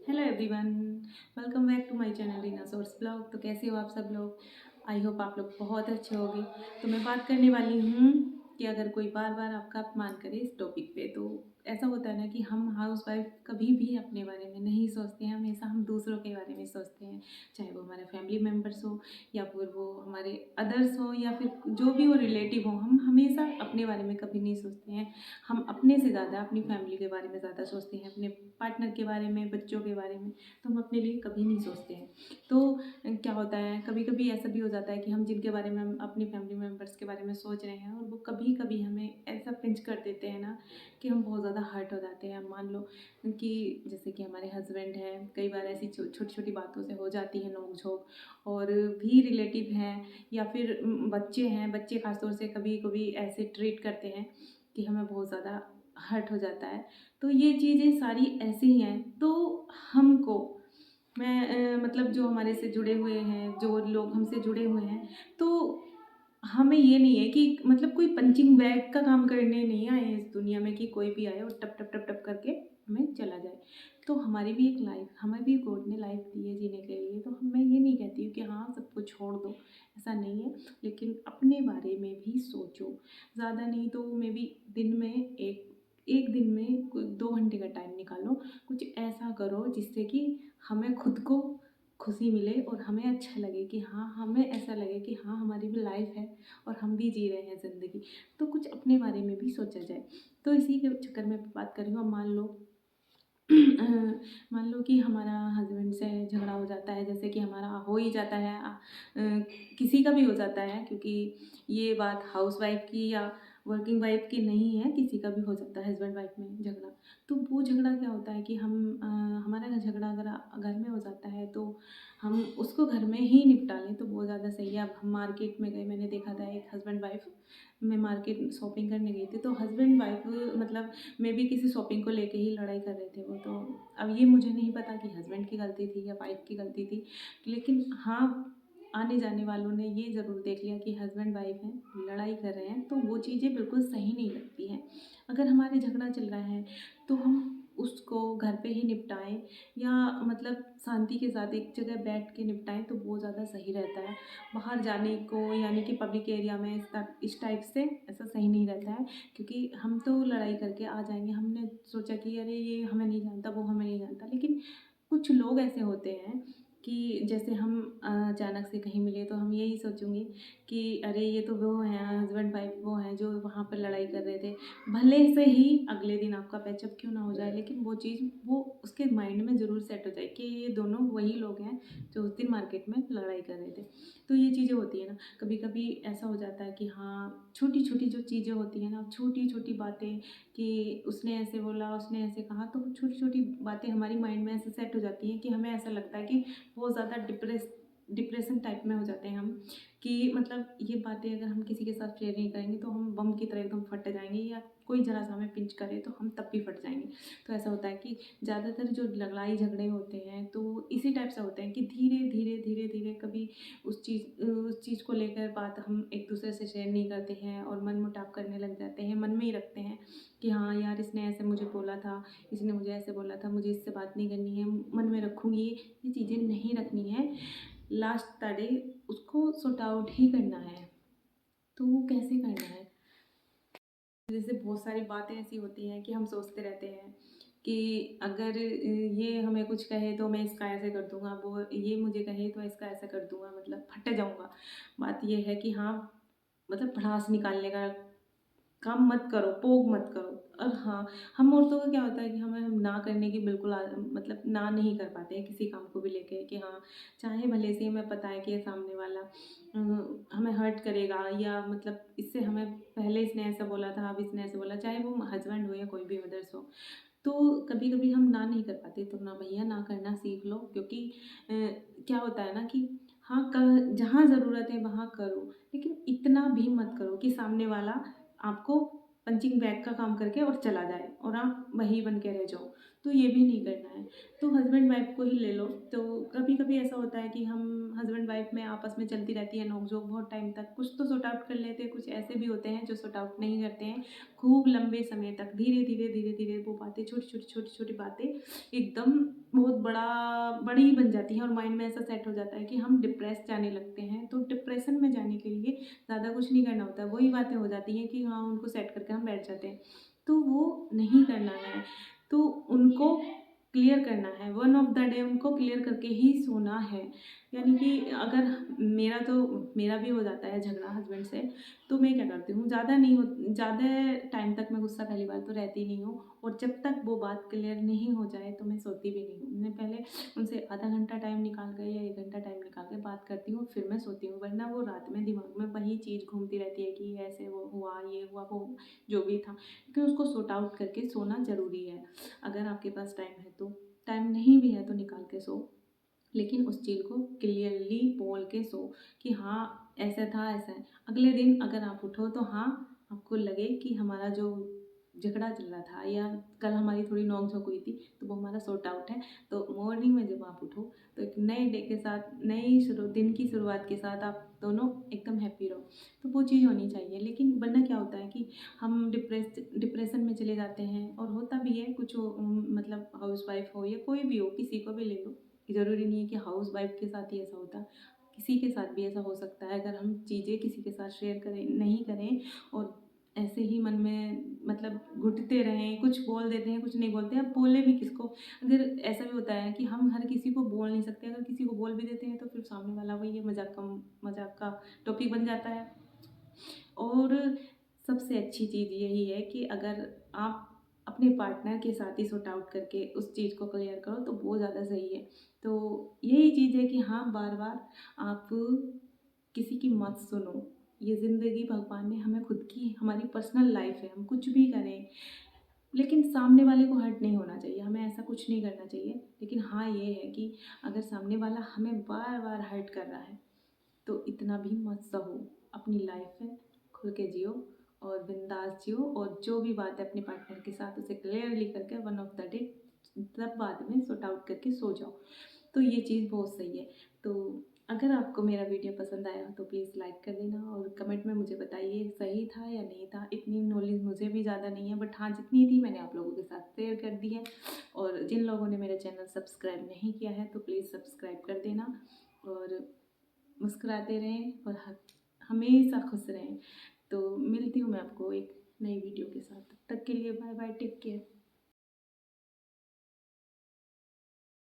Hello everyone, welcome back to my channel Reena source blog. तो कैसे हो आप सब लोग? आई होप आप लोग बहुत अच्छे होंगे। तो मैं बात करने वाली हूँ कि अगर कोई बार बार आपका अपमान करे इस टॉपिक पे। तो ऐसा होता है ना कि हम हाउस वाइफ कभी भी अपने बारे में नहीं सोचते हैं, हमेशा हम दूसरों के बारे में सोचते हैं। चाहे वो हमारे फैमिली मेम्बर्स हो या फिर वो हमारे अदर्स हो या फिर जो भी वो रिलेटिव हो, हम हमेशा अपने बारे में कभी नहीं सोचते हैं। हम अपने से ज़्यादा अपनी फैमिली के बारे में ज़्यादा सोचते हैं, अपने पार्टनर के बारे में, बच्चों के बारे में। तो हम अपने लिए कभी नहीं सोचते हैं। तो क्या होता है, कभी कभी ऐसा भी हो जाता है कि हम जिनके बारे में हम अपनी फैमिली मेम्बर्स के बारे में सोच रहे हैं और वो कभी कभी हमें ऐसा पिंच कर देते हैं ना कि हम बहुत ज़्यादा हर्ट हो जाते हैं। मान लो कि जैसे कि हमारे हस्बैंड हैं, कई बार ऐसी छोटी छोटी बातों से हो जाती है नोक झोंक। और भी रिलेटिव हैं या फिर बच्चे हैं, बच्चे खासतौर से कभी कभी ऐसे ट्रीट करते हैं कि हमें बहुत ज़्यादा हर्ट हो जाता है। तो ये चीज़ें सारी ऐसी ही हैं। तो हमको मतलब जो हमारे से जुड़े हुए हैं, जो लोग हमसे जुड़े हुए हैं, तो हमें ये नहीं है कि मतलब कोई पंचिंग बैग का काम करने नहीं आए हैं इस दुनिया में कि कोई भी आए और टप टप टप टप करके हमें चला जाए। तो हमारी भी एक लाइफ, हमें भी गॉड ने लाइफ दी है जीने के लिए। तो मैं ये नहीं कहती हूँ कि हाँ सब कुछ छोड़ दो, ऐसा नहीं है। लेकिन अपने बारे में भी सोचो। ज़्यादा नहीं तो मे बी दिन में एक दिन में 2 घंटे का टाइम निकालो, कुछ ऐसा करो जिससे कि हमें खुद को खुशी मिले और हमें अच्छा लगे कि हाँ, हमें ऐसा लगे कि हाँ हमारी भी लाइफ है और हम भी जी रहे हैं ज़िंदगी। तो कुछ अपने बारे में भी सोचा जाए। तो इसी के चक्कर में बात कर रही हूँ। अब मान लो कि हमारा हस्बैंड से झगड़ा हो जाता है, जैसे कि हमारा हो ही जाता है। किसी का भी हो जाता है, क्योंकि ये बात हाउस वाइफ की या वर्किंग वाइफ की नहीं है, किसी का भी हो जाता है हस्बैंड वाइफ में झगड़ा। तो वो झगड़ा क्या होता है कि हमारा झगड़ा अगर घर में हो जाता है तो हम उसको घर में ही निपटा लें तो बहुत ज़्यादा सही है। अब हम मार्केट में गए, मैंने देखा था एक हस्बैंड वाइफ, मैं मार्केट शॉपिंग करने गई थी तो हस्बैंड वाइफ मतलब मे बी किसी शॉपिंग को लेके ही लड़ाई कर रहे थे वो। तो अब ये मुझे नहीं पता कि हस्बैंड की गलती थी या वाइफ की गलती थी, लेकिन हाँ, आने जाने वालों ने ये ज़रूर देख लिया कि हस्बैंड वाइफ हैं, लड़ाई कर रहे हैं, तो वो चीज़ें बिल्कुल सही नहीं लगती हैं। अगर हमारे झगड़ा चल रहा है तो हम उसको घर पे ही निपटाएं या मतलब शांति के साथ एक जगह बैठ के निपटाएं तो वो ज़्यादा सही रहता है। बाहर जाने को यानी कि पब्लिक एरिया में इस टाइप से ऐसा सही नहीं रहता है, क्योंकि हम तो लड़ाई करके आ जाएंगे। हमने सोचा कि अरे ये हमें नहीं जानता, वो हमें नहीं जानता, लेकिन कुछ लोग ऐसे होते हैं कि जैसे हम अचानक से कहीं मिले तो हम यही सोचेंगे कि अरे ये तो वो हैं हस्बैंड वाइफ, वो हैं जो वहाँ पर लड़ाई कर रहे थे। भले से ही अगले दिन आपका पैचअप क्यों ना हो जाए, लेकिन वो चीज़ वो उसके माइंड में ज़रूर सेट हो जाए कि ये दोनों वही लोग हैं जो उस दिन मार्केट में लड़ाई कर रहे थे। तो ये चीज़ें होती है ना, कभी कभी ऐसा हो जाता है कि हाँ छोटी छोटी जो चीज़ें होती हैं ना, छोटी छोटी बातें कि उसने ऐसे बोला, उसने ऐसे कहा, तो छोटी छोटी बातें हमारी माइंड में ऐसे सेट हो जाती हैं कि हमें ऐसा लगता है कि बहुत ज़्यादा डिप्रेशन टाइप में हो जाते हैं हम, कि मतलब ये बातें अगर हम किसी के साथ शेयर नहीं करेंगे तो हम बम की तरह एकदम फट जाएंगे, या कोई ज़रा सा हमें पिंच करे तो हम तब भी फट जाएंगे। तो ऐसा होता है कि ज़्यादातर जो लड़ाई झगड़े होते हैं तो इसी टाइप से होते हैं कि धीरे धीरे धीरे धीरे कभी उस चीज़ को लेकर बात हम एक दूसरे से शेयर नहीं करते हैं और मन मुटाव करने लग जाते हैं, मन में ही रखते हैं कि हाँ यार इसने ऐसे मुझे बोला था, इसने मुझे ऐसे बोला था, मुझे इससे बात नहीं करनी है, मन में रखूँगी। ये चीज़ें नहीं रखनी है। लास्ट डे उसको सॉर्ट आउट ही करना है। तो वो कैसे करना है? जैसे बहुत सारी बातें ऐसी होती हैं कि हम सोचते रहते हैं कि अगर ये हमें कुछ कहे तो मैं इसका ऐसे कर दूंगा, वो ये मुझे कहे तो इसका ऐसा कर दूंगा, मतलब फट जाऊंगा। बात ये है कि हाँ, मतलब भड़ास निकालने का काम मत करो, पोग मत करो। और हाँ, हम औरतों का क्या होता है कि हम ना करने की बिल्कुल मतलब ना नहीं कर पाते हैं किसी काम को भी लेके कि हाँ, चाहे भले से हमें पता है कि ये सामने वाला हमें हर्ट करेगा, या मतलब इससे हमें पहले इसने ऐसा बोला था, अब इसने ऐसा बोला, चाहे वो हस्बैंड हो या कोई भी अदर्स हो। तो कभी कभी हम ना नहीं कर पाते, तो ना भैया ना करना सीख लो, क्योंकि क्या होता है ना कि हाँ, जहाँ ज़रूरत है वहाँ करो, लेकिन इतना भी मत करो कि सामने वाला आपको पंचिंग बैग का काम करके और चला जाए और आप वही बन के रह जाओ, तो ये भी नहीं करना है। तो हस्बैंड वाइफ को ही ले लो। तो कभी कभी ऐसा होता है कि हम हस्बैंड वाइफ में आपस में चलती रहती है नोक-झोंक बहुत टाइम तक, कुछ तो सॉर्ट आउट कर लेते हैं, कुछ ऐसे भी होते हैं जो सॉर्ट आउट नहीं करते हैं। खूब लंबे समय तक धीरे-धीरे वो बातें छोटी-छोटी बातें एकदम बहुत बड़ी बन जाती हैं और माइंड में ऐसा सेट हो जाता है कि हम डिप्रेस जाने लगते हैं। तो डिप्रेशन में जाने के लिए ज़्यादा कुछ नहीं करना होता है, वही बातें हो जाती हैं कि हाँ, उनको सेट करके हम बैठ जाते हैं। तो वो नहीं करना है, तो उनको क्लियर करना है, वन ऑफ द डे उनको क्लियर करके ही सोना है। यानी कि अगर मेरा भी हो जाता है झगड़ा हस्बैंड से, तो मैं क्या करती हूँ, ज़्यादा टाइम तक मैं गुस्सा पहली बात तो रहती नहीं हूँ, और जब तक वो बात क्लियर नहीं हो जाए तो मैं सोती भी नहीं हूँ। मैं पहले उनसे आधा घंटा टाइम निकाल के या 1 घंटा टाइम निकाल के बात करती हूँ, फिर मैं सोती हूँ, वरना वो रात में दिमाग में वही चीज़ घूमती रहती है कि ऐसे वो हुआ, ये हुआ, वो हुआ, जो भी था। लेकिन उसको सॉर्ट आउट करके सोना ज़रूरी है। अगर आपके पास टाइम है तो, टाइम नहीं भी है तो निकाल के सो, लेकिन उस चीज़ को क्लियरली बोल के सो कि हाँ, ऐसा था, ऐसा है। अगले दिन अगर आप उठो तो हाँ, आपको लगे कि हमारा जो झगड़ा चल रहा था या कल हमारी थोड़ी नोक-झोंक हुई थी, तो वो हमारा सॉर्ट आउट है। तो मॉर्निंग में जब आप उठो, तो एक नए डे के साथ, दिन की शुरुआत के साथ आप दोनों एकदम हैप्पी रहो। तो वो चीज़ होनी चाहिए। लेकिन वरना क्या होता है कि हम डिप्रेशन में चले जाते हैं, और होता भी है कुछ मतलब हाउसवाइफ़ हो या कोई भी हो, किसी को भी ले लो। ज़रूरी नहीं है कि हाउसवाइफ़ के साथ ही ऐसा होता है, किसी के साथ भी ऐसा हो सकता है अगर हम चीज़ें किसी के साथ शेयर करें नहीं करें, और ऐसे ही मन में मतलब घुटते रहें, कुछ बोल देते हैं, कुछ नहीं बोलते। अब बोले भी किसको? अगर ऐसा भी होता है कि हम हर किसी को बोल नहीं सकते, अगर किसी को बोल भी देते हैं तो फिर सामने वाला वही है, मज़ाक का टॉपिक बन जाता है। और सबसे अच्छी चीज़ यही है कि अगर आप अपने पार्टनर के साथ ही सॉर्ट आउट करके उस चीज़ को क्लियर करो तो वो ज़्यादा सही है। तो यही चीज़ है कि हाँ, बार-बार आप किसी की मत सुनो। ये ज़िंदगी भगवान ने हमें खुद की, हमारी पर्सनल लाइफ़ है, हम कुछ भी करें, लेकिन सामने वाले को हर्ट नहीं होना चाहिए, हमें ऐसा कुछ नहीं करना चाहिए। लेकिन हाँ, ये है कि अगर सामने वाला हमें बार-बार हर्ट कर रहा है, तो इतना भी मत सहो। अपनी लाइफ है, खुल के जियो और बिंदास जियो, और जो भी बात है अपने पार्टनर के साथ उसे क्लियरली करके वन ऑफ द डे तब बाद में सॉर्ट आउट करके सो जाओ। तो ये चीज़ बहुत सही है। तो अगर आपको मेरा वीडियो पसंद आया तो प्लीज़ लाइक कर देना और कमेंट में मुझे बताइए सही था या नहीं था। इतनी नॉलेज मुझे भी ज़्यादा नहीं है, बट हाँ, जितनी थी मैंने आप लोगों के साथ शेयर कर दी है। और जिन लोगों ने मेरा चैनल सब्सक्राइब नहीं किया है तो प्लीज़ सब्सक्राइब कर देना, और मुस्कुराते रहें और हमेशा खुश रहें। तो मिलती हूँ मैं आपको एक नई वीडियो के साथ। तब तक के लिए बाय बाय, टेक केयर।